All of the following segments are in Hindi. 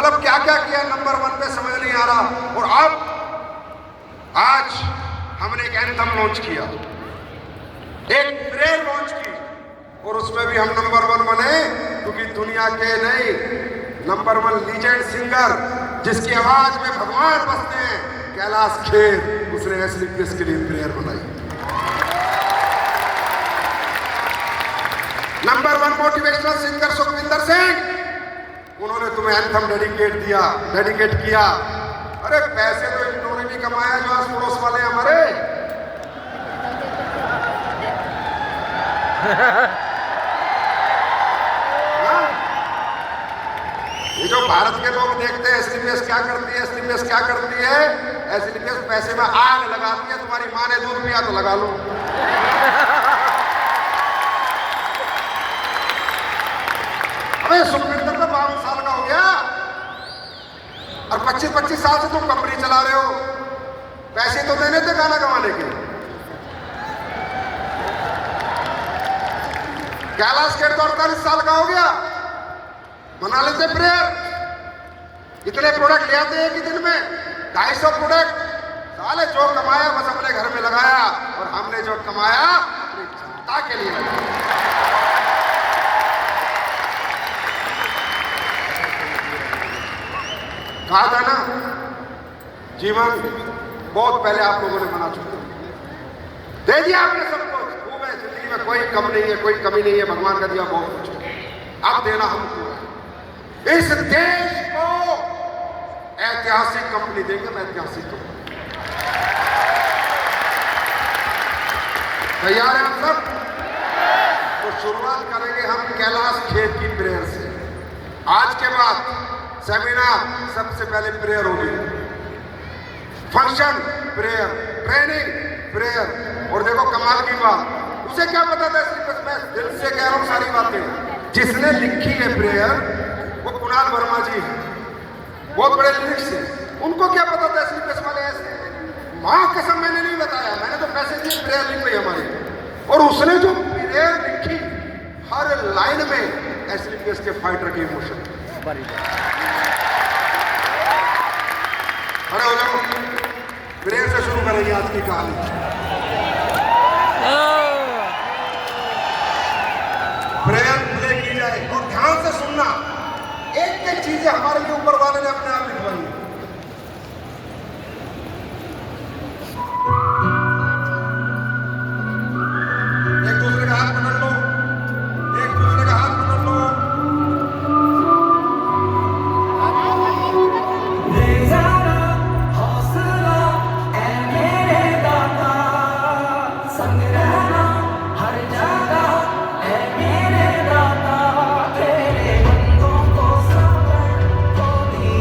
मतलब क्या क्या किया नंबर 1 पे समझ नहीं आ रहा। और अब आज हमने एक एंथम लॉन्च किया, एक प्रेयर लॉन्च की, और उसमें भी हम नंबर 1 बने, क्योंकि दुनिया के नहीं नंबर 1 लीजेंड सिंगर जिसकी आवाज में भगवान बसते हैं, कैलाश खेर, उसने एसलीपीएस के लिए प्रेयर बनाई। Number 1 motivational singer Sukhwinder Singh, उन्होंने तुम्हें एंथम डेडिकेट किया। अरे पैसे तो इन्होंने भी कमाया जो आज पड़ोस वाले हमारे। ये जो भारत के लोग देखते हैं एसलीपीएस क्या करती है, एसलीपीएस क्या करती है, एसलीपीएस पैसे में आग लगाती है। तुम्हारी माँ ने दूध पिया तो लगा लो। अबे सुखविंदर तो 52 साल का हो गया और 25-25 साल से तुम कंपनी चला रहे हो। पैसे तो देने थे गाना गवाने के। कैलाश खेर तो 48 साल का हो गया, बना लेते प्रेयर। इतने प्रोडक्ट ले आते हैं कि दिन में 250 प्रोडक्ट। साले जो कमाया बस अपने घर में लगाया, और हमने जो कमाया अपनी जनता के लिए लगाया। कहा था ना, जीवन बहुत पहले आप लोगों ने बना चुके, दे दिया आपने सब कुछ, खूब है जिंदगी में, कोई कम नहीं है, कोई कमी नहीं है, भगवान का दिया बहुत कुछ। अब देना हमको है। इस देश को ऐतिहासिक कंपनी देंगे, मैं ऐतिहासिक कंपनी। तैयार हैं आप सब? तो शुरुआत करेंगे हम कैलाश खेर की प्रेयर से। आज के बाद सेमिनार सबसे पहले प्रेयर होगी, फंक्शन प्रेयर, ट्रेनिंग प्रेयर। और देखो कमाल की बात, उसे क्या पता था, सिर्फ मैं दिल से कह रहा हूं सारी बातें। जिसने लिखी है प्रेयर वो कुणाल वर्मा जी हैं, बहुत बड़े लिरिक्स हैं। उनको क्या पता था एसलीपीएस वाले ऐसे। मां कसम मैंने नहीं बताया, मैंने तो पैसे दिए, प्रेयर लिख गई हमारी। और उसने जो प्रेयर लिखी, हर लाइन में एसलीपीएस के फाइटर के इमोशन। अरे हो जाओ, प्रेयर से शुरू करेंगे आज की कहानी। प्रेयर प्ले की जाए और ध्यान से सुनना। एक एक चीजें हमारे लिए ऊपर वाले ने अपने आप लिखवाई है। एक दूसरे का हाथ पकड़ लो, एक दूसरे का हाथ पकड़ लो। तेरे बंदों को सबर को दी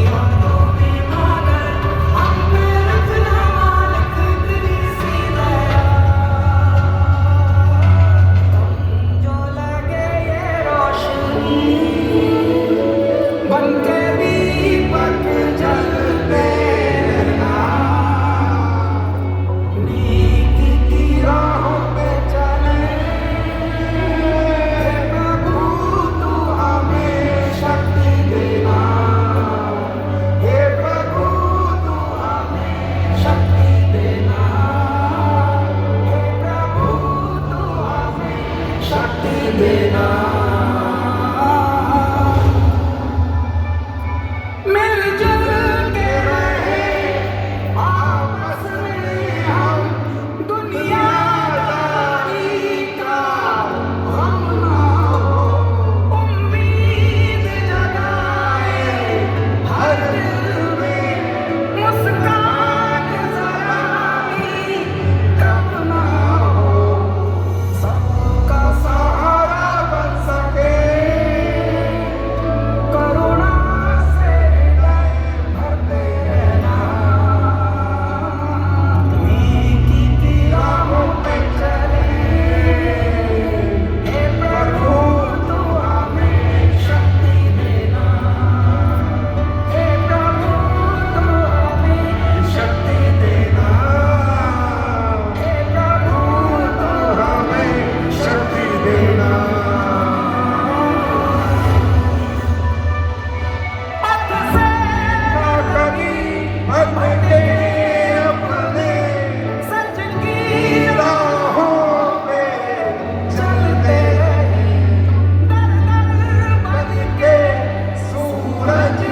सूरज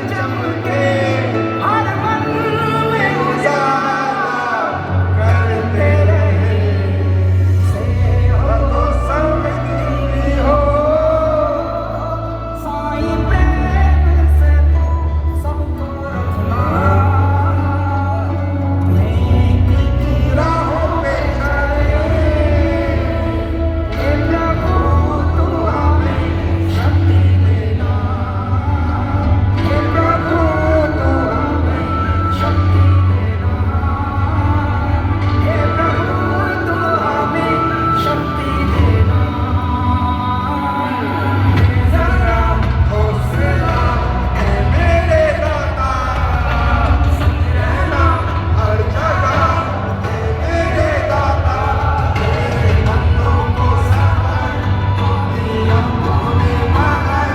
चमके हर मन में उजाला करते रहे सेवा तो संग दी हो साईं प्रेम से तू सबको रखना नेक की राहों पे चले हे प्रभु तू हमें शक्ति देना हे प्रभु तू हमें शक्ति देना हे प्रभु तू हमें शक्ति देना जरा हौसला है मेरे दाता संग रहना हर जगह है मेरे दाता तेरे बंदों को सबर हमको ने मगर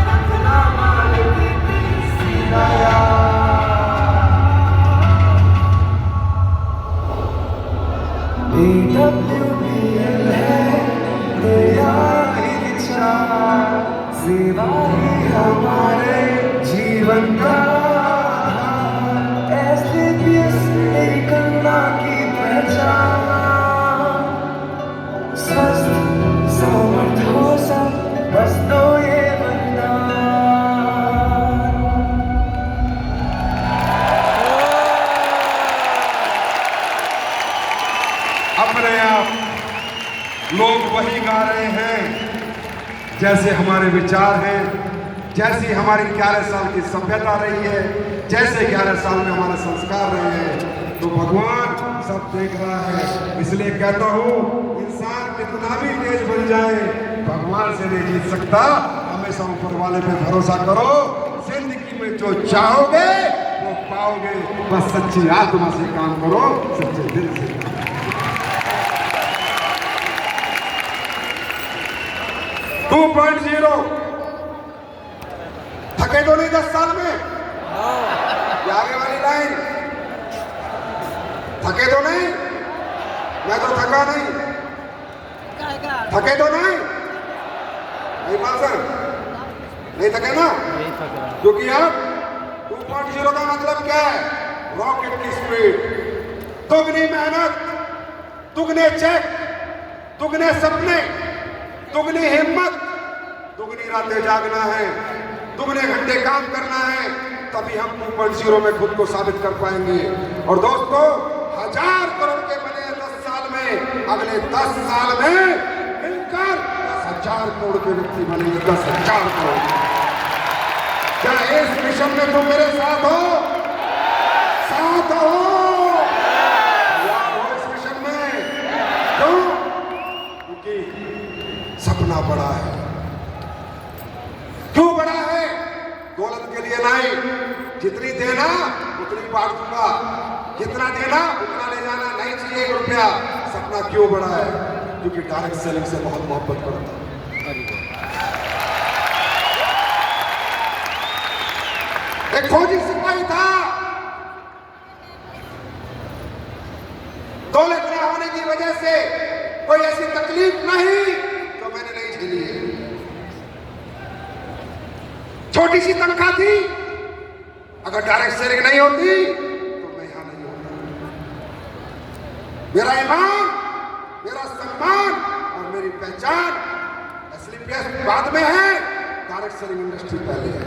रखना मालिक की दया BWBL है तेरा इच्छा सेवा ही हमारे जीवन का SDPS एक करुणा की पहचान स्वस्थ समर्थ हो सब बस दो ये वरदान अपने आप लोग वही गा रहे हैं जैसे हमारे विचार हैं, जैसी हमारी 11 साल की सभ्यता रही है, जैसे 11 साल में हमारे संस्कार रहे हैं। तो भगवान सब देख रहा है, इसलिए कहता हूँ इंसान कितना भी तेज बन जाए भगवान से नहीं जीत सकता। हमेशा ऊपर वाले पे भरोसा करो, जिंदगी में जो चाहोगे वो पाओगे। बस सच्ची आत्मा से काम करो, सच्चे दिल से काम करो। टू 2.0 थके तो नहीं 10 साल में? ये आगे वाली लाइन थके तो नहीं? मैं तो थका नहीं। थके तो नहीं? नहीं बात सर, नहीं थके ना? क्योंकि अब 2.0 का मतलब क्या है? रॉकेट की स्पीड, दुगनी मेहनत, दुगने चेक, दुगने सपने, दुगनी हिम्मत, दुगनी रातें जागना है, दुगने घंटे काम करना है, तभी हम 2.0 में खुद को साबित कर पाएंगे। और दोस्तों 1000 करोड़ के बने 10 साल में, अगले 10 साल में मिलकर 10,000 करोड़ के व्यक्ति बनेंगे। 10,000 करोड़। क्या इस मिशन में तुम मेरे साथ हो? साथ हो इस मिशन में? क्यों? क्योंकि सपना बड़ा है। क्यों बड़ा है? दौलत के लिए नहीं, जितनी देना उतनी बांट दूंगा, जितना देना उतना ले जाना, नहीं चाहिए 1 रुपया। सपना क्यों बड़ा है? क्योंकि डायरेक्ट सेलिंग से बहुत मोहब्बत करता हूं। एक फौजी सिपाही था, दौलत न होने की वजह से कोई ऐसी तकलीफ नहीं जो मैंने नहीं झेली है। छोटी सी तनख्वाह थी, अगर डायरेक्ट सेलिंग नहीं होती तो मैं यहां नहीं होता। मेरा ईमान, मेरा सम्मान और मेरी पहचान SDPS बाद में है, डायरेक्ट सेलिंग इंडस्ट्री पहले है।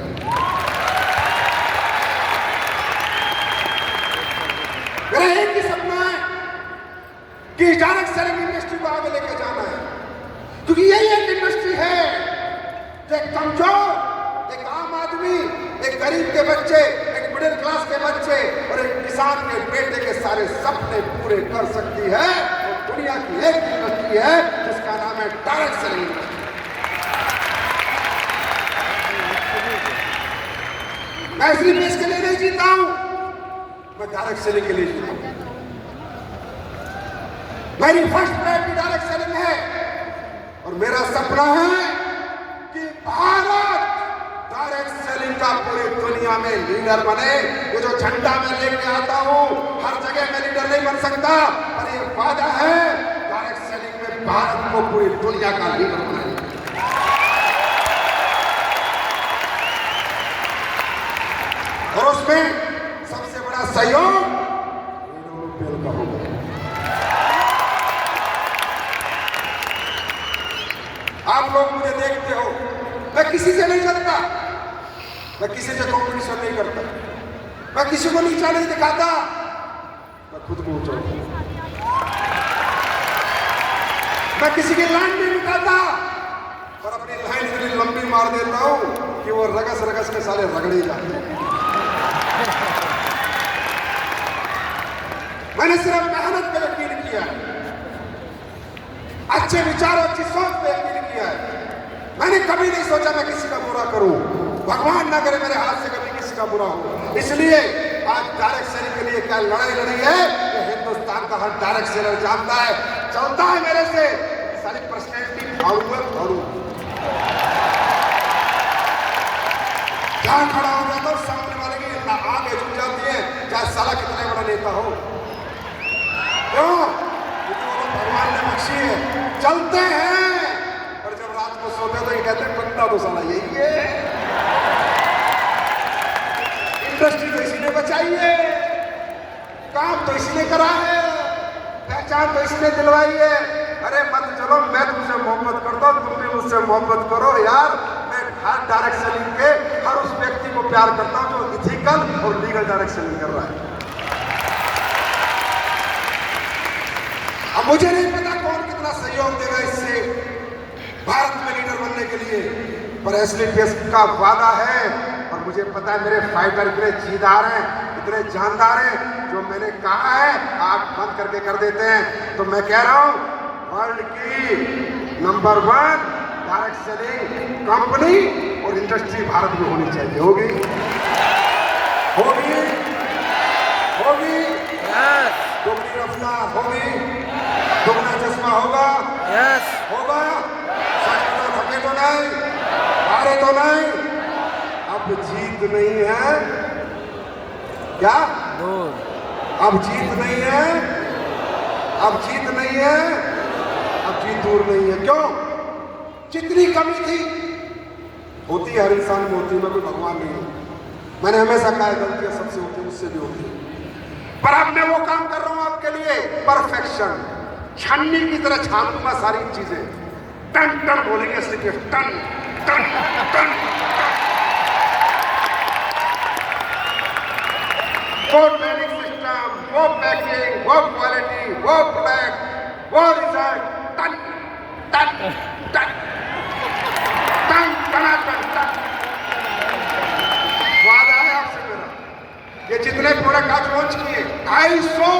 मेरा एक ही सपना है कि डायरेक्ट सेलिंग इंडस्ट्री को आगे लेकर जाना है, क्योंकि यही एक इंडस्ट्री है जो एक कमजोर, एक आम आदमी, एक गरीब के बच्चे, एक मिडिल क्लास के बच्चे और एक किसान के बेटे के सारे सपने पूरे कर सकती है। और दुनिया की एक इंडस्ट्री है जिसका नाम है डायरेक्ट सेलिंग इंडस्ट्री। मैं SDPS के लिए नहीं जीता हूं, मैं डायरेक्ट सेलिंग के लिए जीता हूं। मेरी फर्स्ट प्रायोरिटी डायरेक्ट सेलिंग है और मेरा सपना है कि भारत डायरेक्ट सेलिंग का पूरी दुनिया में लीडर बने। ये जो झंडा मैं लेके आता हूं, हर जगह मैं लीडर नहीं बन सकता, पर ये वादा है डायरेक्ट सेलिंग में भारत को पूरी दुनिया का लीडर बनाएंगे। और उसमें सबसे बड़ा सहयोग रेणु का होगा। आप लोग मुझे देखते हो, मैं किसी से नहीं चलता, मैं किसी से कॉम्पिटिशन नहीं करता, मैं किसी को नीचा नहीं दिखाता, मैं खुद को ऊंचा हूं। मैं किसी की लाइन नहीं निकालता और अपनी लाइन इतनी लंबी मार देता हूं कि वो रगस रगस के साले रगड़े जाते हैं। मैंने सिर्फ मेहनत पे यकीन किया है, अच्छे विचार अच्छी सोच पे यकीन किया है। मैंने कभी नहीं सोचा मैं किसी का बुरा करूं, भगवान ना करे मेरे हाथ से कभी किसी का बुरा हो। इसलिए आज डायरेक्ट सेलिंग के लिए क्या लड़ाई लड़ी है, ये हिंदुस्तान का हर डायरेक्ट सेलर जानता है, चलता है मेरे से। सारी पर्सनैलिटी फाड़ू है, फाड़ू जहां खड़ा हो जाता हूं सामने वाले की आंखें झुक जाती है, चाहे साला कितने बड़ा नेता हो। क्यों? भगवान ने बख्शी है, चलते हैं। और जब रात को सोते तो ये कहते हैं बंदा तो साला यही है। इंडस्ट्री तो इसी ने बचाई है, काम तो इसी ने करा है, पहचान तो इसी ने दिलवाई है। अरे मत चलो, मैं तुमसे मोहब्बत करता हूं, तुम भी मुझसे मोहब्बत करो यार। मैं हर डायरेक्ट सेलिंग के हर उस व्यक्ति को प्यार करता हूं जो इथिकल और लीगल डायरेक्ट सेलिंग कर रहा है। अब मुझे नहीं पता कौन कितना सहयोग देगा इससे भारत में लीडर बनने के लिए, पर एसलीपीएस का वादा है। और मुझे पता है मेरे फाइटर इतने जीदार हैं, इतने जानदार हैं, जो मैंने कहा है आंख बंद करके कर देते हैं। तो मैं कह रहा हूं वर्ल्ड की नंबर 1 डायरेक्ट सेलिंग कंपनी और इंडस्ट्री भारत में होनी चाहिए। होगी होगी होगी, दोगुनी रफ्तार होगी, दुगना चश्मा होगा, होगा। सच में थके तो नहीं, हारे तो नहीं। अब जीत नहीं है क्या? अब जीत नहीं है, अब जीत नहीं है, अब जीत दूर नहीं है। क्यों? जितनी कमी थी होती है, हर इंसान में होती है, मैं कोई भगवान नहीं हूं। मैंने हमेशा कहा गलतियां सबसे होती है, मुझसे भी होती है, पर अब मैं वो काम कर रहा हूं आपके लिए परफेक्शन। छन्नी की तरह छान दूंगा सारी चीजें, टन टन बोलेंगे इसलिए टन टन टन। वो ट्रेनिंग सिस्टम, वो पैकिंग, वो क्वालिटी, वो प्रोडक्ट, वो रिजल्ट, टन टन टन टन टन टन। वादा है आपसे मेरा, ये जितने प्रोडक्ट आज लॉन्च किए 250,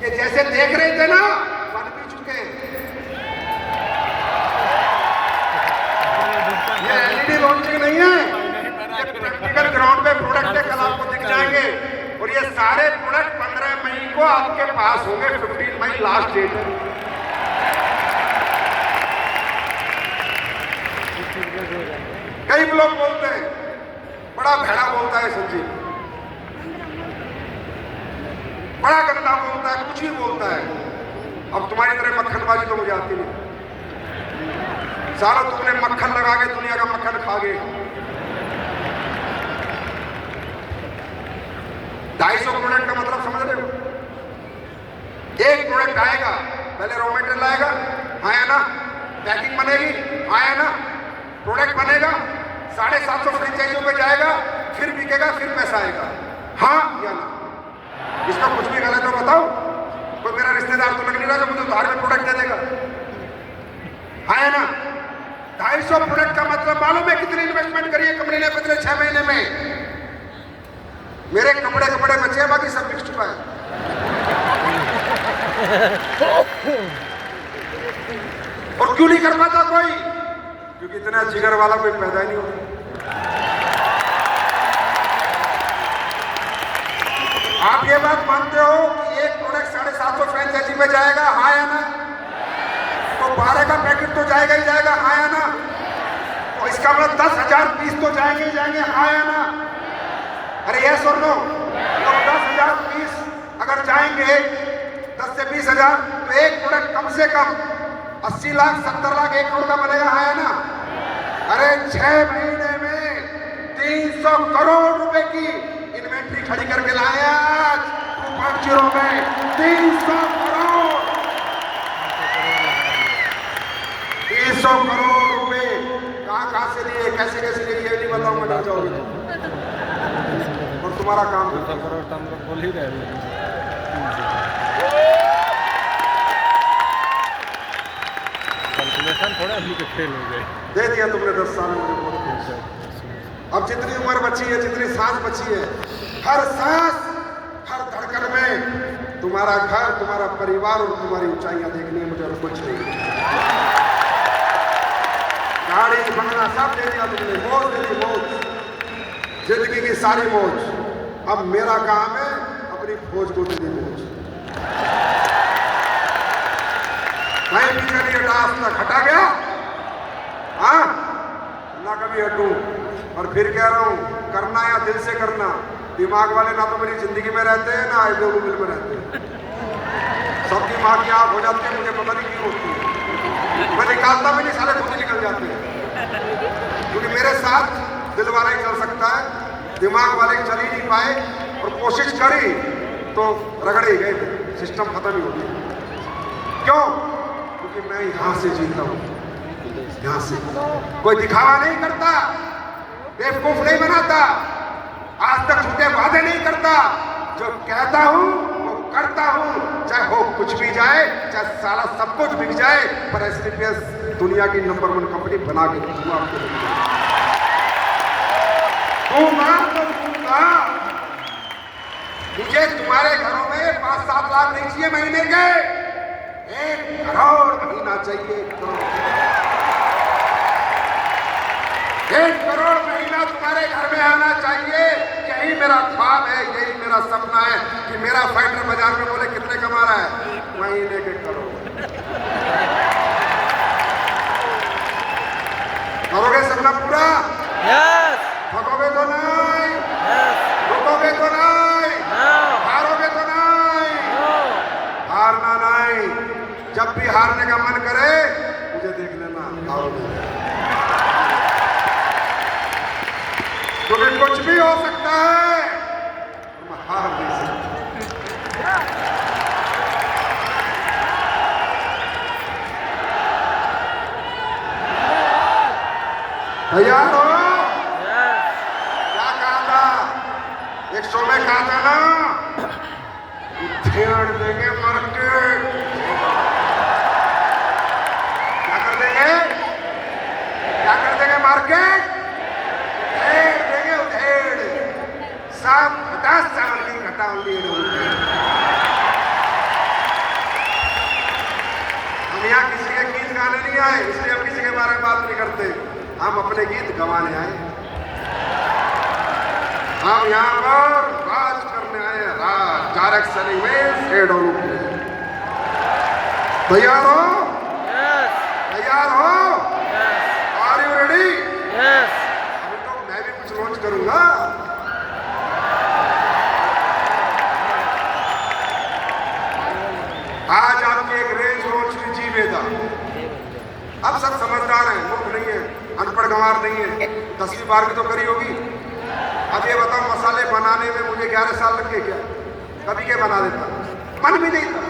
ये जैसे देख रहे थे ना बन भी चुके। ये एलईडी लॉन्चिंग नहीं है, ये प्रैक्टिकल ग्राउंड पे प्रोडक्ट है, कल आपको दिख जाएंगे। और ये सारे प्रोडक्ट 15 मई को आपके पास होंगे, 15 मई लास्ट डेट है। कई लोग बोलते हैं बड़ा भेड़ा बोलता है संजीव, बड़ा गंदा बोलता है, कुछ भी बोलता है। अब तुम्हारी तरह मक्खनबाजी तो मुझे आती नहीं। सालों तुमने मक्खन लगा के दुनिया का मक्खन खा गए। 250 प्रोडक्ट का मतलब समझ रहे हो? एक प्रोडक्ट आएगा, पहले रॉ मटेरियल आएगा, आया ना, पैकिंग बनेगी, आया ना, प्रोडक्ट बनेगा, 750 फ्रेंचाइजियों पे जाएगा, फिर बिकेगा, फिर पैसा आएगा। हाँ या ना? इसका कुछ भी गलत हो बताओ। कोई मेरा रिश्तेदार तो लग नहीं रहा जो मुझे उधार में प्रोडक्ट दे देगा, है ना? 250 प्रोडक्ट का मतलब मालूम है कितनी इन्वेस्टमेंट करी है कंपनी ने पिछले 6 महीने में? मेरे कपड़े बचे हैं, बाकी सब बिक चुका है। और क्यों नहीं कर पाता कोई? क्योंकि इतना जिगर वाला कोई पैदा ही नहीं होता। आप ये बात मानते हो कि एक प्रोडक्ट 750 फ्रेंचाइजी में जाएगा, हाँ या ना? तो 12 का पैकेट तो जाएगा ही जाएगा, हाँ या ना? तो इसका मतलब 10,000 पीस तो जाएंगे ही जाएंगे, हाँ या ना? अरे यस और नो? तो 10,000 पीस अगर जाएंगे, 10 से 20,000, तो एक प्रोडक्ट कम से कम 80 लाख 70 लाख 1 करोड़ का बनेगा, हाँ या ना? अरे 6 महीने में 300 300 करोड़ रुपए की इन्वेंट्री खड़ी करके लाए आज 2.0 में 300 करोड़ 300 करोड़ रुपए कहां से लिए, कैसे कैसे लिए, ये नहीं बताऊंगा, डर जाओगे और तुम्हारा काम करोड़ तो हम लोग बोल ही रहे हैं। कैलकुलेशन थोड़ा हम लोग फेल हो गए। दे दिया तुमने 10 साल में मुझे बहुत खुश है। अब जितनी उम्र बची है, जितनी सांस बची है, हर सांस हर धड़कन में तुम्हारा घर, तुम्हारा परिवार और तुम्हारी ऊंचाइयां देखनी है मुझे, और कुछ नहीं। गाड़ी बंगला सब दे दिया तुमने, मौज दे दी, मौज, जिंदगी की सारी मौज। अब मेरा काम है अपनी फौज को दे दी मौज। कहीं पीछे नहीं हटा, तक हटा गया हाँ ना कभी हटूं। और फिर कह रहा हूं, करना या दिल से करना। दिमाग वाले ना तो मेरी जिंदगी में रहते हैं ना आइडियोलॉजी में रहते हैं। सबकी माँ की आंख हो जाती है, मुझे पता नहीं क्यों होती है। मैं निकालता भी नहीं, सारे खुद ही निकल जाते हैं। क्योंकि मेरे साथ दिल वाला ही चल सकता है, दिमाग वाले चल ही नहीं पाए, और कोशिश करी तो रगड़े ही गए, सिस्टम खत्म ही हो गया। क्यों? क्योंकि मैं यहां से जीता हूं, यहां से। कोई दिखावा नहीं करता, बेवकूफ नहीं बनाता, आज तक झूठे वादे नहीं करता। जो कहता हूं वो करता हूं, चाहे हो कुछ भी जाए, चाहे साला सब कुछ बिक जाए, पर एसटीपीएस दुनिया की नंबर 1 कंपनी बना के दूंगा आपको। मुझे तुम्हारे घरों में 5-7 लाख नहीं चाहिए महीने के, 1 करोड़ महीना चाहिए। 1 करोड़ महीना तुम्हारे घर में आना चाहिए। यही मेरा ख्वाब है, यही मेरा सपना है कि मेरा फाइटर बाजार में बोले कितने कमा रहा है, महीने के करोड़। करोगे सपना पूरा? यस। थकोगे तो नहीं, यस। रुकोगे तो नहीं, हारोगे तो नहीं, हारना नहीं। जब भी हारने का मन करे मुझे देख लेना, हारोगे। क्योंकि कुछ भी हो सकता है, मैं हार नहीं सकता। तैयार हो? क्या कहा था एक शो में, कहा था ना, उधेड़ देंगे मार्केट। क्या कर देंगे? क्या कर देंगे मार्केट? उधेड़ देंगे, उधेड़। सब 10 साल की घटा उड़ेड़ उड़ेड़। हम यहाँ किसी के गीत गाने नहीं आए, इसलिए हम किसी के बारे में बात नहीं करते। हम अपने गीत गवाने आए, हम यहाँ पर राज करने आए, राज। डायरेक्ट सेलिंग में हेड ऑन। तैयार हो? तैयार हो? Are you ready? अभी तो मैं भी कुछ लॉन्च करूंगा। आज आपकी एक रेंज लॉन्च की जी वेदा। अब सब समझदार हैं, मूर्ख नहीं है, अनपढ़ गंवार नहीं है, 10वीं 12वीं तो करी होगी। अब ये बताओ, मसाले बनाने में मुझे 11 साल लग गए क्या? कभी के बना देता, मन भी नहीं था।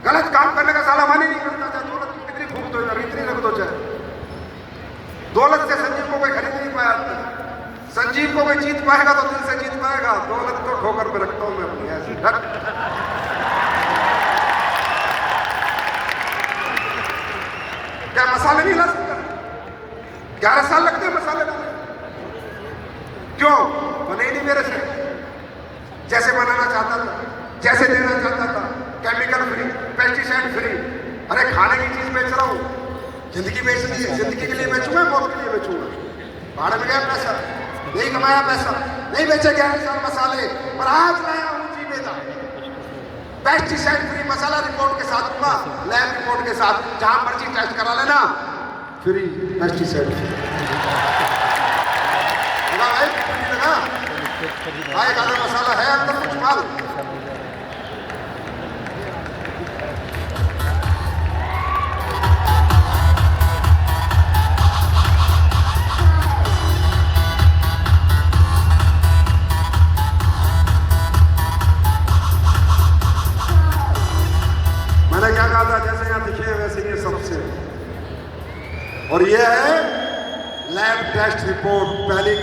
गलत काम करने का साला मन ही नहीं करता। चाहे दौलत कितनी खूब तो इतनी लग तो चाहे, दौलत से संजीव को कोई खरीद नहीं पाया। संजीव को कोई जीत पाएगा तो दिल से जीत पाएगा। दौलत तो ठोकर पे रखता हूं मैं अपनी ऐसी। क्या मसाले नहीं ला सकता? 11 साल लगते हैं मसाले बनाने। क्यों? बने ही नहीं मेरे से जैसे बनाना चाहता था, जैसे देना चाहता था। Chemical free, pesticide free. अरे खाने की चीज बेच रहा हूं, जिंदगी बेचनी है, जिंदगी के लिए बेचूंगा, मौत के लिए बेचूंगा। भाड़े में गया पैसा, नहीं कमाया पैसा, नहीं बेचे 11 साल मसाले, पर आज लाया हूं जी वेदा। पेस्टिसाइड फ्री मसाला रिपोर्ट के साथ दूंगा, लैब रिपोर्ट के साथ। जहां मर्जी टेस्ट करा लेना, फ्री पेस्टिसाइड फ्री। लगा भाई, फ्री लगा। भाई एक आधा मसाला है अंदर, कुछ माल।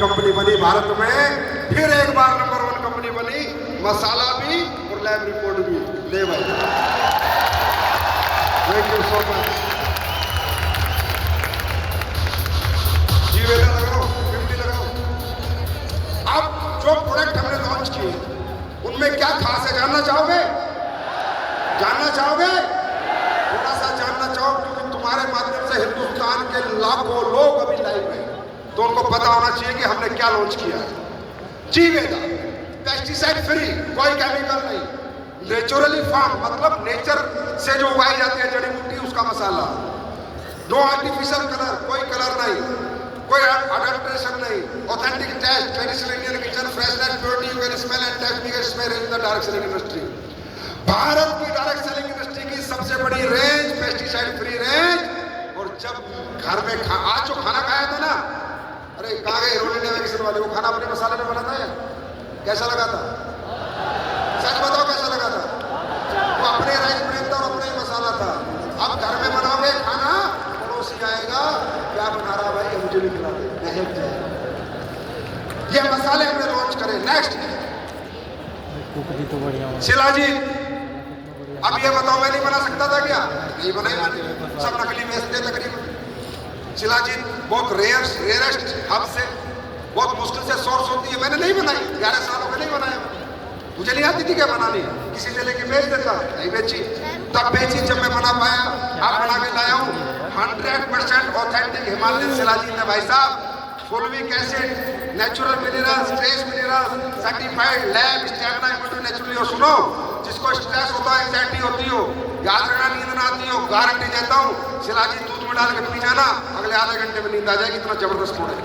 कंपनी बनी भारत में, फिर एक बार नंबर 1 कंपनी बनी, मसाला भी और लैब रिपोर्ट भी। ले भाई, थैंक यू सो मच। जी बेटा लगाओ, 50 लगाओ। अब जो प्रोडक्ट हमने लॉन्च किए उनमें क्या खास है जानना चाहोगे? जानना चाहोगे? थोड़ा सा जानना चाहो, क्योंकि तुम्हारे माध्यम से हिंदुस्तान के लाखों लोग अभी लाइव हैं, तो उनको पता होना चाहिए कि हमने क्या लॉन्च किया है। जीवेदा पेस्टिसाइड फ्री, कोई केमिकल नहीं, नेचुरली फार्म, मतलब नेचर से जो उगाई जाती है जड़ी बूटी, उसका मसाला। नो आर्टिफिशियल कलर, कोई कलर नहीं, कोई अडल्ट्रेशन नहीं, authentic taste, traditional Indian kitchen, freshness, purity, you can smell and taste me smell in the direct selling industry. Bharat की डायरेक्ट सेलिंग इंडस्ट्री की सबसे बड़ी रेंज, पेस्टिसाइड फ्री रेंज। और जब घर में आज जो खाना खाया था ना, अरे कहाँ गए रोटी नेविगेशन वाले, वो खाना अपने मसाले में बना था या कैसा लगा था? सच बताओ कैसा लगा था? वो अपने राइस ब्रेन था और अपने ही मसाला था। अब घर में बनाओगे खाना, पड़ोसी आएगा, क्या बना रहा भाई, मुझे नहीं खिला दे। ये मसाले हमने लॉन्च करे। नेक्स्ट शिलाजीत, अब ये बताओ मैं नहीं बना सकता था क्या? नहीं बनाया, सब नकली बेचते तकरीबन। शिलाजीत बहुत रेयरेस्ट हब से बहुत मुश्किल से सोर्स होती है, मैंने नहीं बनाई, 11 सालों में नहीं बनाया, मुझे नहीं आती थी क्या बनानी, किसी से लेके बेच देता, नहीं बेची, तब बेची जब मैं बना पाया, आप बना के लाया हूँ 100% ऑथेंटिक हिमालयन शिलाजीत है भाई साहब। फुलविक acid, natural minerals, trace minerals, certified lab stamina immunity naturally. और सुनो, जिसको स्ट्रेस होता है, एंजाइटी होती हो, याद रखना, नींद ना आती हो, गारंटी देता हूँ शिलाजीत दूध में डाल के पी जाना, अगले आधे घंटे में नींद आ जाएगी, इतना जबरदस्त product.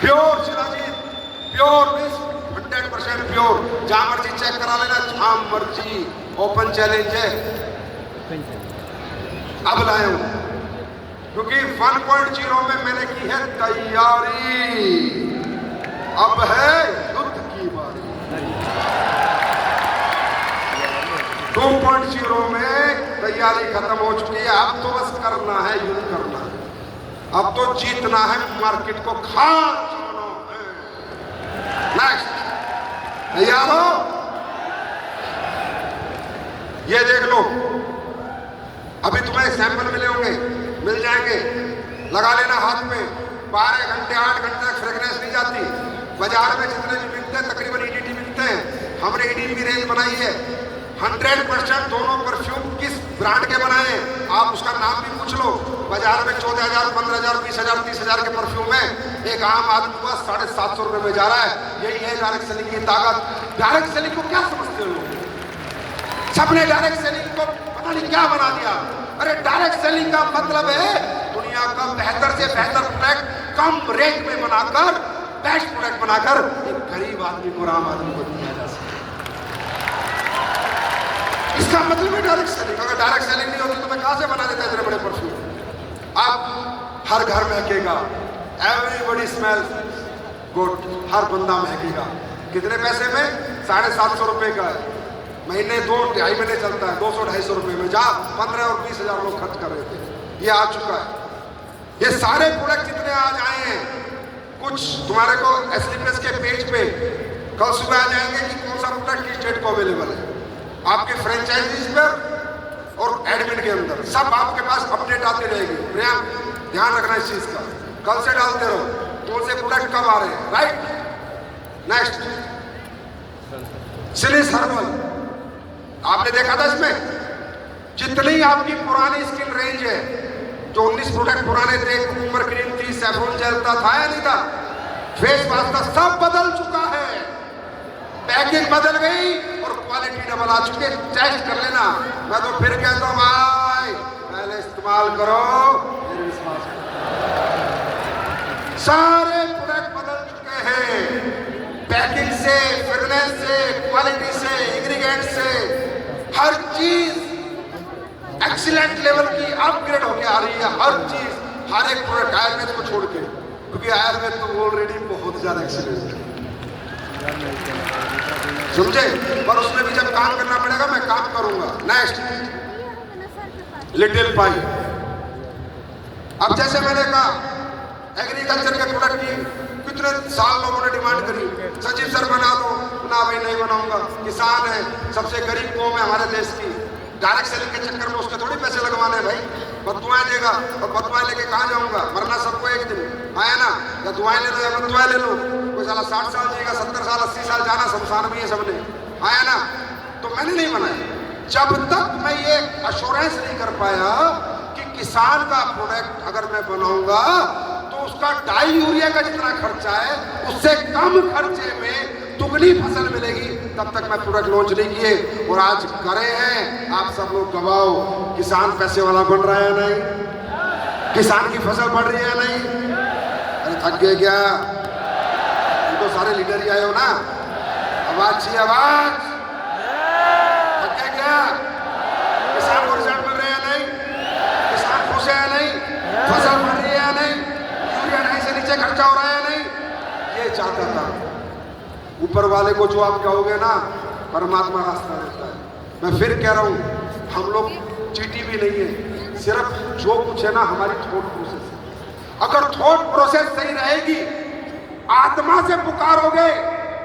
Pure shilajit, pure means 100% pure. जहां मर्जी चेक करा लेना, जहां मर्जी, ओपन चैलेंज है। अब लाए हूं क्योंकि 1.0 में मैंने की है तैयारी, अब है युद्ध की बारी। 2.0 में तैयारी खत्म हो चुकी है, अब तो बस करना है, युद्ध करना है, अब तो जीतना है, मार्केट को खा जाना है। नेक्स्ट, तैयार हो? ये देख लो, अभी तुम्हें सैंपल मिले होंगे, मिल जाएंगे, लगा लेना हाथ में। 12 घंटे 8 घंटे तक फ्रेगनेंस नहीं जाती। बाजार में जितने भी मिलते हैं तकरीबन ईडीटी मिलते हैं, हमने ईडीटी की रेंज बनाई है। 100% दोनों परफ्यूम किस ब्रांड के बनाए हैं, आप उसका नाम भी पूछ लो। बाजार में 14,000, 15,000, 20,000, 30,000 के परफ्यूम है, एक आम आदमी को 750 रुपए में जा रहा है। यही है डायरेक्ट सेलिंग की ताकत। डायरेक्ट सेलिंग को क्या समझते हो लोग? सबने डायरेक्ट सेलिंग को पता नहीं क्या बना दिया। अरे डायरेक्ट सेलिंग का मतलब है दुनिया का बेहतर से बेहतर प्रोडक्ट कम रेट में बनाकर, बेस्ट प्रोडक्ट बनाकर एक गरीब आदमी को, आम आदमी को दिया जा सके। इसका मतलब है डायरेक्ट सेलिंग। अगर डायरेक्ट सेलिंग नहीं होती तो मैं कहां से बना देता इतने बड़े परफ्यूम? अब हर घर महकेगा, एवरीबॉडी स्मेल्स गुड, हर बंदा महकेगा। कितने पैसे में? 750 रुपए का है, महीने 2-2.5 महीने चलता है, 200-250 रुपए में, जहां 15 और 20,000 लोग खर्च कर रहे थे। ये आ चुका है। ये सारे प्रोडक्ट जितने आज आए हैं, कुछ तुम्हारे को एसलीपीएस के पेज पे कल सुबह आ जाएंगे कि कौन सा प्रोडक्ट किस डेट को अवेलेबल है, आपके फ्रेंचाइजीज पर और एडमिन के अंदर सब आपके पास अपडेट आती रहेगी। प्रियांक, ध्यान रखना इस चीज का, कल से डालते रहो कौन से प्रोडक्ट कब आ रहे हैं। राइट, नेक्स्ट, सिलिस हर्बल, आपने देखा था इसमें जितनी आपकी पुरानी स्किन रेंज है, जो 19 प्रोडक्ट पुराने थे, कुकुम्बर क्रीम थी, सैफरन जेल था या नहीं था, फेस वाश था, सब बदल चुका है। पैकिंग बदल गई और क्वालिटी डबल आ चुकी है। टेस्ट कर लेना। मैं तो फिर कहता हूं भाई, पहले इस्तेमाल करो फिर विश्वास करो। सारे प्रोडक्ट बदल चुके हैं, पैकिंग से, फ्रेगनेंस से, क्वालिटी से, इंग्रेडिएंट से, हर चीज एक्सीलेंट लेवल की अपग्रेड होके आ रही है। हर चीज, हर एक प्रोडक्ट, आयुर्वेद को छोड़ के, क्योंकि आयुर्वेद तो ऑलरेडी बहुत ज्यादा एक्सीलेंट है, समझे? पर उसमें भी जब काम करना पड़ेगा, मैं काम करूंगा। नेक्स्ट, लिटिल पाई, अब जैसे मैंने कहा एग्रीकल्चर के प्रोडक्ट की कितने साल लोगों ने डिमांड करी, सचिव सर बना दो, ना भाई नहीं बनाऊंगा, किसान है, सबसे गरीब कौम है हमारे देश की, डायरेक्ट सेलिंग के चक्कर में उसके थोड़ी पैसे लगवाने हैं भाई, बदुआएं देगा और बदुआएं लेके कहाँ जाऊंगा, मरना सबको एक दिन आया ना, या दुआएं ले लो या बदुआएं ले लो, कोई साला 60 साल जिएगा, 70 साल 80 साल जाना शमशान में है सबने, आया ना। तो मैंने नहीं बनाया जब तक मैं ये अश्योरेंस नहीं कर पाया कि किसान का प्रोडक्ट अगर मैं बनाऊंगा तो उसका डाई यूरिया का जितना खर्चा है उससे कम खर्चे में दुगनी फसल मिलेगी, तब तक मैं प्रोडक्ट लॉन्च नहीं किए। और आज करे हैं, आप सब लोग गवाओ, किसान पैसे वाला बन रहा है नहीं, किसान की फसल बढ़ रही है नहीं। अरे थक गए क्या? तुम तो सारे लीडर ही आए हो ना, आवाज चाहिए आवाज। थक गए क्या? किसान को रिजल्ट मिल रहे हैं नहीं, किसान खुश है नहीं, फसल बढ़ रही है नहीं, यूरिया ढाई से नीचे खर्चा हो रहा है नहीं। ये चाहता था ऊपर वाले को, जो आप कहोगे ना परमात्मा रास्ता देता है। मैं फिर कह रहा हूं, हम लोग चीटी भी नहीं है, सिर्फ जो कुछ है ना हमारी थॉट प्रोसेस है। अगर थॉट प्रोसेस सही रहेगी, आत्मा से पुकारोगे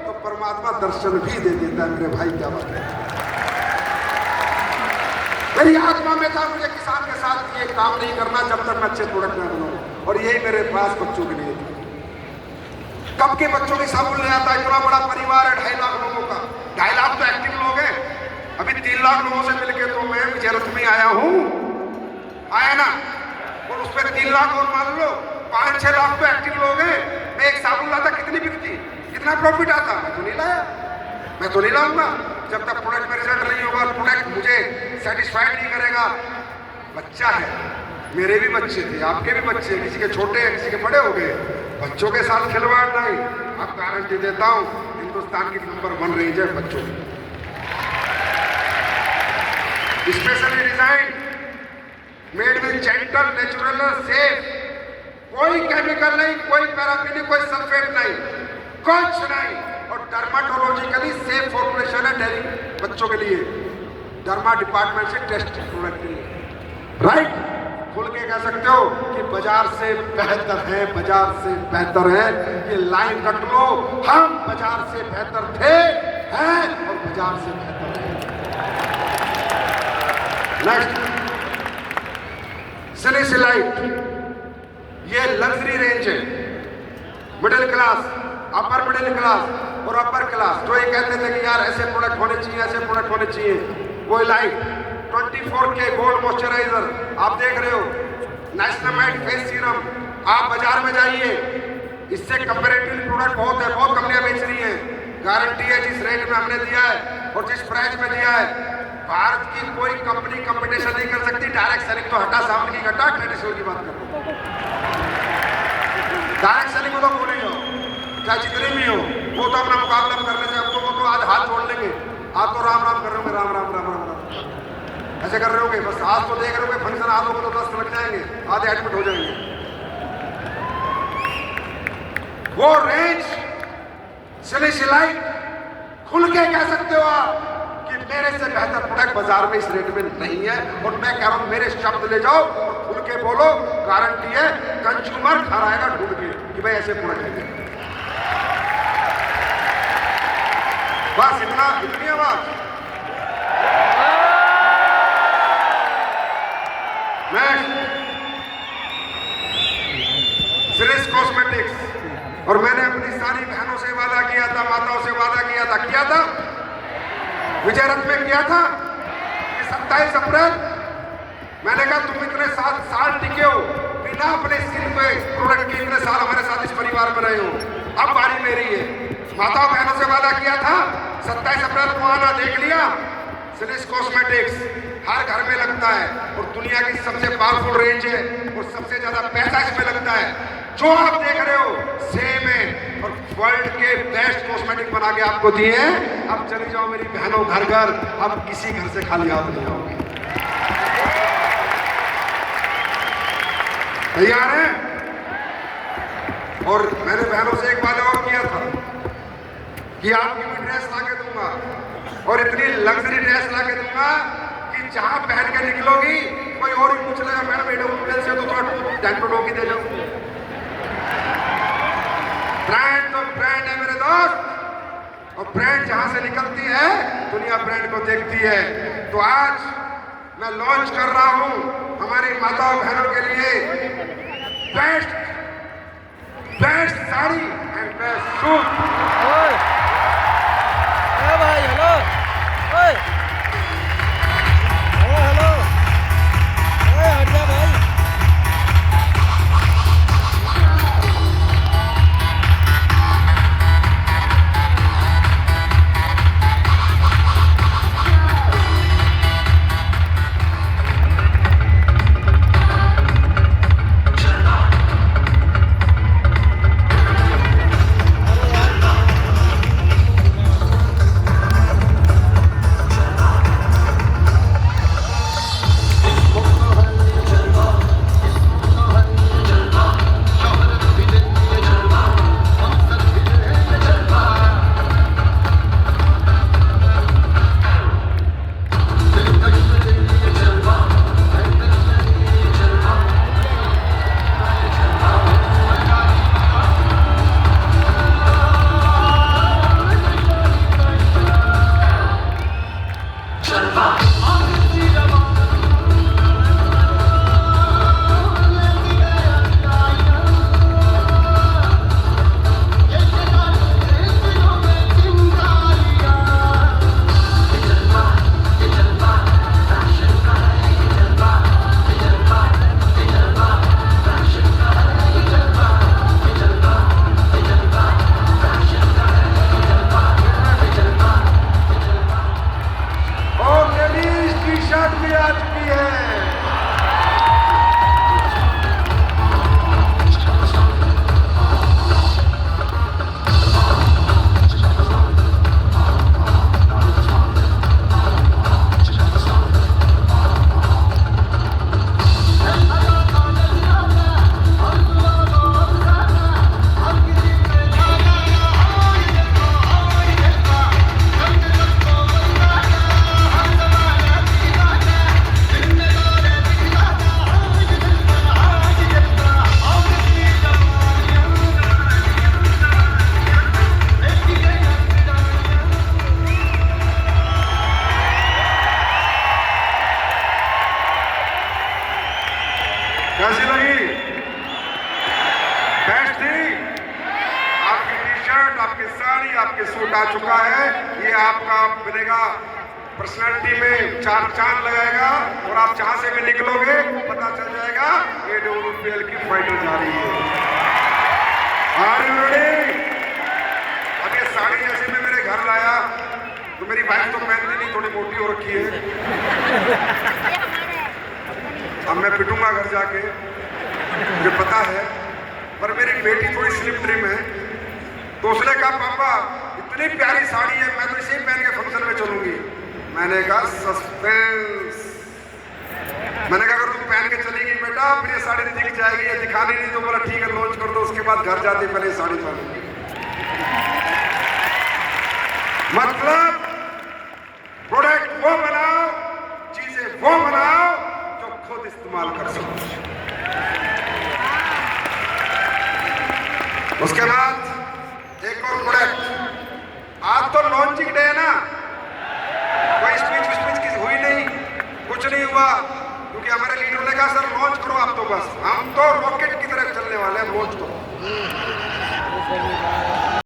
तो परमात्मा दर्शन भी दे देता है। मेरे भाई क्या बात है, मेरी आत्मा में था मुझे किसान के साथ ये काम नहीं करना जब तक मैं अच्छे प्रोडक्ट ना बनाऊं, और यही मेरे पास बच्चों के लिए था। कब के बच्चों की साबुन ले आता, इतना बड़ा परिवार है 2.5 लाख लोगों का, 2.5 लाख तो एक्टिव लोग हैं, अभी 3 लाख लोगों से मिलकर तो मैं विजयरथ में आया हूं, आया ना। और उस पर 3 लाख और मान लो 5-6 लाख तो एक्टिव लोग हैं। मैं एक साबुन लाता कितनी बिकती, कितना प्रॉफिट आता, मैं तो नहीं लाया, मैं तो नहीं लाऊंगा जब तक प्रोडक्ट में रिजल्ट नहीं होगा, प्रोडक्ट मुझे सेटिस्फाइड नहीं करेगा। बच्चा है, मेरे भी बच्चे थे, आपके भी बच्चे, किसी के छोटे हैं किसी के बड़े हो गए, बच्चों के साथ खिलवाड़ नहीं। आप गारंटी देता हूं हिंदुस्तान की नंबर 1 रेंज है बच्चों की, specially design, made with gentle, natural, safe, कोई केमिकल नहीं, कोई पैराफिन, कोई सल्फेट नहीं, कुछ नहीं, और डर्माटोलॉजिकली सेफ फॉर्मुलेशन है डेयरी बच्चों के लिए, डर्मा डिपार्टमेंट से टेस्ट प्रोडक्ट के लिए, राइट। खुल के कह सकते हो कि बाजार से बेहतर है, बाजार से बेहतर है, ये लाइन कट लो, हम बाजार से बेहतर थे, हैं और बाजार से बेहतर है। नेक्स्ट, सिलिसिलाइट, ये लग्जरी रेंज है, middle class, upper middle class और अपर क्लास, जो ये कहते थे कि यार ऐसे प्रोडक्ट होने चाहिए, ऐसे प्रोडक्ट होने चाहिए, वो लाइट 24K गोल्ड मॉइस्चराइजर आप देख रहे हो, नाइसिनामाइड फेस सीरम, आप बाजार में जाइए, इससे कंपैरेटिव प्रोडक्ट बहुत है, बहुत कंपनियां बेच रही हैं, गारंटी है जिस रेट में हमने दिया है और जिस प्राइस में दिया है, भारत की कोई कंपनी कंपटीशन नहीं कर सकती। डायरेक्ट सेलिंग तो हटा, सामने की घटा, ट्रेडिशनल की बात करो, डायरेक्ट सेलिंग को तो भूल ही जाओ, चाहे जितने भी हो, वो तो अपना मुकाबला करने से, अब तो वो तो आज हाथ जोड़ लेंगे, आप तो राम राम कर रहे होंगे, राम राम राम राम राम ऐसे कर रहे होंगे, बस आज तो देख रहे होंगे फंक्शन, आज तो 10 लग जाएंगे, आधे एडमिट हो जाएंगे। वो रेंज सिलिसिलाइट, खुल के कह सकते हो आप कि मेरे से बेहतर प्रोडक्ट बाजार में इस रेट में नहीं है, और मैं कह रहा हूं मेरे शब्द ले जाओ और खुल के बोलो, गारंटी है कंज्यूमर घर आएगा ढूंढ के कि भाई ऐसे प्रोडक्ट लेंगे। बस इतनी आवाज। सिरिस कॉस्मेटिक्स, और मैंने अपनी सारी बहनों से वादा किया था, माताओं से वादा किया था, विजयरथ में किया था कि 27 अप्रैल, मैंने कहा तुम इतने 7 साल टिके हो बिना अपने स्किन पे प्रोडक्ट के, इतने साल हमारे साथ इस परिवार में रहे हो, अब बारी मेरी है। माताओं बहनों से वादा किया था, 27 अप्रैल को आना, देख लिया। सिरिस कॉस्मेटिक्स हर घर में लगता है और दुनिया की सबसे पावरफुल रेंज है और सबसे ज्यादा पैसा इसमें लगता है। जो आप देख रहे हो सेम है और वर्ल्ड के बेस्ट कॉस्मेटिक बना के आपको दिए हैं। अब चली जाओ मेरी बहनों घर घर, अब किसी घर से खाली हाथ नहीं आओगे। तैयार है? और मैंने बहनों से एक वादा और किया था कि आपकी भी ड्रेस ला के दूंगा और इतनी लग्जरी ड्रेस ला के दूंगा कि जहां पहन के निकलोगी कोई और ही पूछ लेगा मैडम ये डबल बेल से तो थोड़ा डैंटो डोगी दे जाओ। ब्रांड तो ब्रांड है मेरे दोस्त, और ब्रांड जहां से निकलती है दुनिया ब्रांड को देखती है। तो आज मैं लॉन्च कर रहा हूं हमारी माताओं बहनों के लिए best sari and best suit. ओए ए भाई हेलो ओए हेलो ओए हट जा भाई। कैसी लगी? बेस्ट थी? आपकी टी शर्ट, आपकी साड़ी, आपके सूट आ चुका है। ये आपका मिलेगा पर्सनालिटी में चार चांद लगाएगा, और आप जहां से भी निकलोगे पता चल जाएगा ये डब्ल्यूपीएल की फाइटर जा रही है। Are you ready? अब ये साड़ी जैसे मैं मेरे घर लाया तो मेरी वाइफ तो पहनती नहीं, थोड़ी मोटी हो रखी है। अब मैं पिटूंगा घर जाके, मुझे पता है, पर मेरी बेटी थोड़ी स्लिम ट्रिम है, तो उसने कहा पापा इतनी प्यारी साड़ी है, मैं तो इसे ही पहन के फंक्शन में चलूंगी। मैंने कहा सस्पेंस। मैंने कहा अगर तुम पहन के चलेगी बेटा फिर ये साड़ी दिख जाएगी, ये दिखानी नहीं, तो बोला ठीक है लॉन्च कर दो, उसके बाद घर जाते पहले ये साड़ी पहनूंगी। मतलब प्रोडक्ट वो बनाओ, चीजें वो बनाओ जो खुद इस्तेमाल कर सको। उसके बाद एक और प्रोडक्ट, आज तो लॉन्चिंग डे है ना, कोई स्पीच की हुई नहीं, कुछ नहीं हुआ, क्योंकि हमारे लीडर ने कहा सर लॉन्च करो आप, तो बस हम तो रॉकेट की तरह चलने वाले हैं, लॉन्च करो।